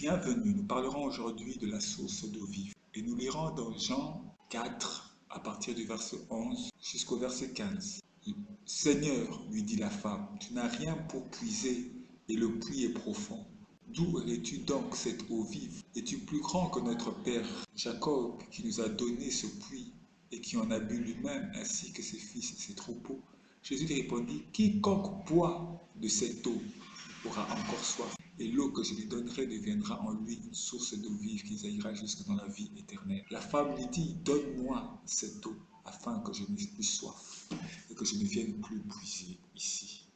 Bienvenue, nous parlerons aujourd'hui de la source d'eau vive. Et nous lirons dans Jean 4, à partir du verset 11 jusqu'au verset 15. Seigneur, lui dit la femme, tu n'as rien pour puiser et le puits est profond. D'où aurais-tu donc cette eau vive? Es-tu plus grand que notre père Jacob qui nous a donné ce puits et qui en a bu lui-même ainsi que ses fils et ses troupeaux? Jésus lui répondit, quiconque boit de cette eau aura encore soif, et l'eau que je lui donnerai deviendra en lui une source d'eau vive qui jaillira jusque dans la vie éternelle. La femme lui dit, donne-moi cette eau afin que je n'ai plus soif et que je ne vienne plus puiser ici.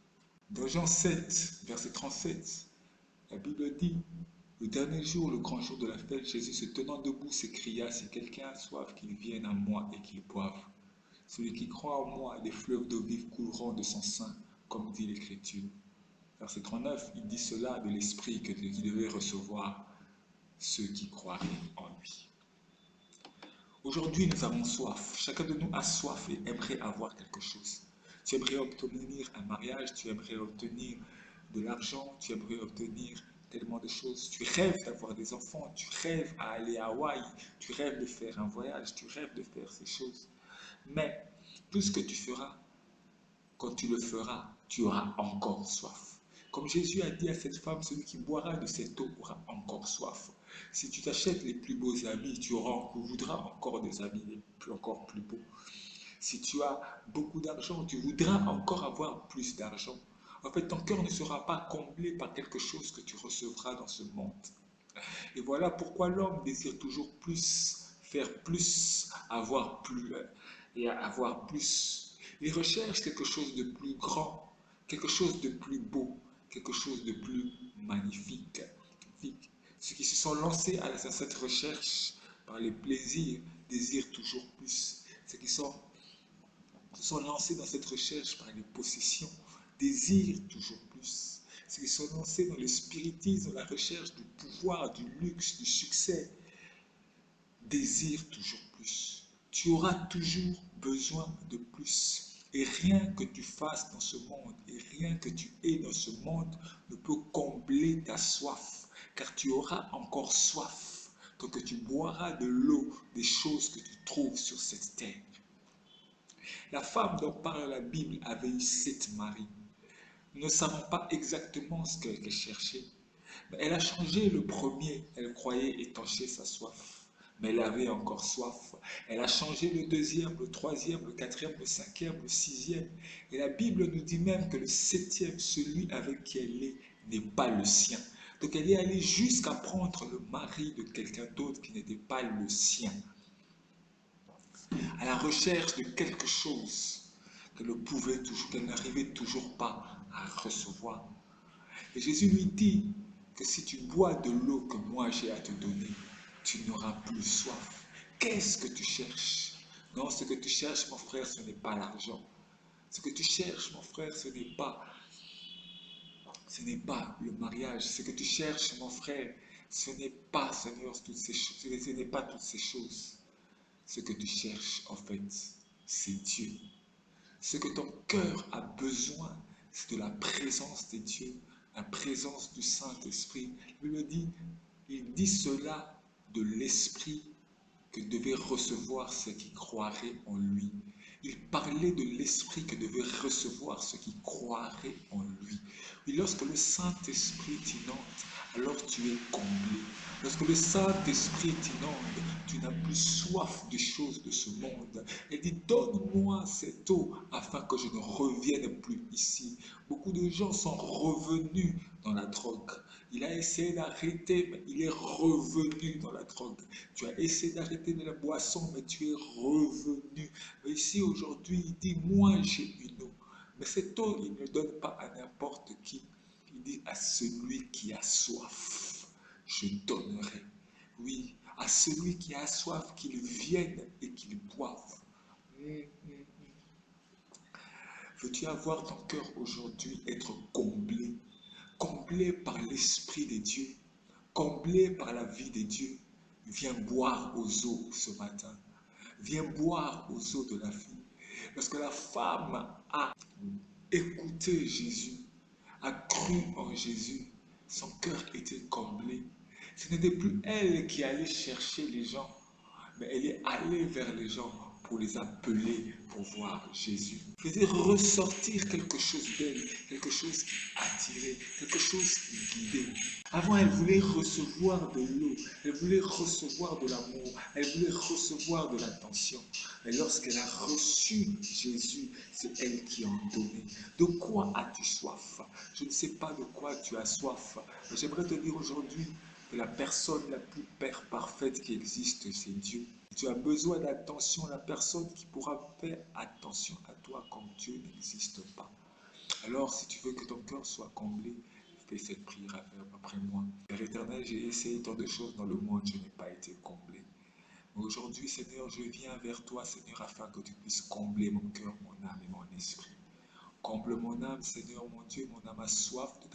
Dans Jean 7, verset 37, la Bible dit, le dernier jour, le grand jour de la fête, Jésus se tenant debout s'écria, si quelqu'un a soif, qu'il vienne à moi et qu'il boive. Celui qui croit en moi, des fleuves d'eau vive couleront de son sein, comme dit l'Écriture. Verset 39, il dit cela de l'Esprit qui devait recevoir ceux qui croiraient en lui. Aujourd'hui, nous avons soif. Chacun de nous a soif et aimerait avoir quelque chose. Tu aimerais obtenir un mariage, tu aimerais obtenir de l'argent, tu aimerais obtenir tellement de choses. Tu rêves d'avoir des enfants, tu rêves à aller à Hawaï, tu rêves de faire un voyage, tu rêves de faire ces choses. Mais tout ce que tu feras, quand tu le feras, tu auras encore soif. Comme Jésus a dit à cette femme, celui qui boira de cette eau aura encore soif. Si tu t'achètes les plus beaux habits, tu voudras encore des habits encore plus beaux. Si tu as beaucoup d'argent, tu voudras encore avoir plus d'argent. En fait, ton cœur ne sera pas comblé par quelque chose que tu recevras dans ce monde. Et voilà pourquoi l'homme désire toujours plus, faire plus, avoir plus et avoir plus. Il recherche quelque chose de plus grand, quelque chose de plus beau, quelque chose de plus magnifique. Ceux qui se sont lancés à cette recherche par les plaisirs désirent toujours plus. Ceux qui se sont lancés dans cette recherche par les possessions désirent toujours plus. Ceux qui sont lancés dans le spiritisme, dans la recherche du pouvoir, du luxe, du succès, désirent toujours plus. Tu auras toujours besoin de plus. Et rien que tu fasses dans ce monde, et rien que tu aies dans ce monde, ne peut combler ta soif, car tu auras encore soif, tant que tu boiras de l'eau des choses que tu trouves sur cette terre. La femme dont parle la Bible avait eu 7 maris. Nous ne savons pas exactement ce qu'elle cherchait. Mais elle a changé le premier, elle croyait étancher sa soif. Mais elle avait encore soif. Elle a changé le deuxième, le troisième, le quatrième, le cinquième, le sixième. Et la Bible nous dit même que le septième, celui avec qui elle est, n'est pas le sien. Donc elle est allée jusqu'à prendre le mari de quelqu'un d'autre qui n'était pas le sien. À la recherche de quelque chose qu'elle n'arrivait toujours pas à recevoir. Et Jésus lui dit que si tu bois de l'eau que moi j'ai à te donner, tu n'auras plus soif. Qu'est-ce que tu cherches? Non, ce que tu cherches, mon frère, ce n'est pas l'argent. Ce que tu cherches, mon frère, ce n'est pas le mariage. Ce que tu cherches, mon frère, ce n'est pas, Seigneur, toutes ces choses. Ce n'est pas toutes ces choses. Ce que tu cherches, en fait, c'est Dieu. Ce que ton cœur a besoin, c'est de la présence de Dieu, la présence du Saint-Esprit. Il dit cela de l'Esprit que devaient recevoir ceux qui croiraient en lui. Il parlait de l'Esprit que devaient recevoir ceux qui croiraient en lui. Et lorsque le Saint-Esprit t'inonde, alors tu es comblé. Lorsque le Saint-Esprit t'inonde, tu n'as plus soif des choses de ce monde. Il dit, donne-moi cette eau afin que je ne revienne plus ici. Beaucoup de gens sont revenus dans la drogue. Il a essayé d'arrêter, mais il est revenu dans la drogue. Tu as essayé d'arrêter de la boisson, mais tu es revenu. Mais ici, aujourd'hui, il dit, moi j'ai une eau. Mais cette eau, il ne donne pas à n'importe qui. Il dit à celui qui a soif, je donnerai. Oui, à celui qui a soif, qu'il vienne et qu'il boive. Veux-tu avoir ton cœur aujourd'hui être comblé? Comblé par l'Esprit de Dieu, comblé par la vie de Dieu? Viens boire aux eaux ce matin. Viens boire aux eaux de la vie. Parce que la femme a écouté Jésus, a cru en Jésus. Son cœur était comblé. n'était plus elle qui allait chercher les gens, mais elle est allée vers les gens pour les appeler pour voir Jésus. Faisait ressortir quelque chose d'elle, quelque chose qui attirait, quelque chose qui guidait. Avant, elle voulait recevoir de l'eau, elle voulait recevoir de l'amour, elle voulait recevoir de l'attention. Mais lorsqu'elle a reçu Jésus, c'est elle qui en donnait. De quoi as-tu soif? Je ne sais pas de quoi tu as soif, mais j'aimerais te dire aujourd'hui que la personne la plus parfaite qui existe, c'est Dieu. Tu as besoin d'attention, la personne qui pourra faire attention à toi comme Dieu n'existe pas. Alors, si tu veux que ton cœur soit comblé, fais cette prière après moi. Père éternel, j'ai essayé tant de choses dans le monde, je n'ai pas été comblé. Mais aujourd'hui, Seigneur, je viens vers toi, Seigneur, afin que tu puisses combler mon cœur, mon âme et mon esprit. Comble mon âme, Seigneur, mon Dieu, mon âme a soif de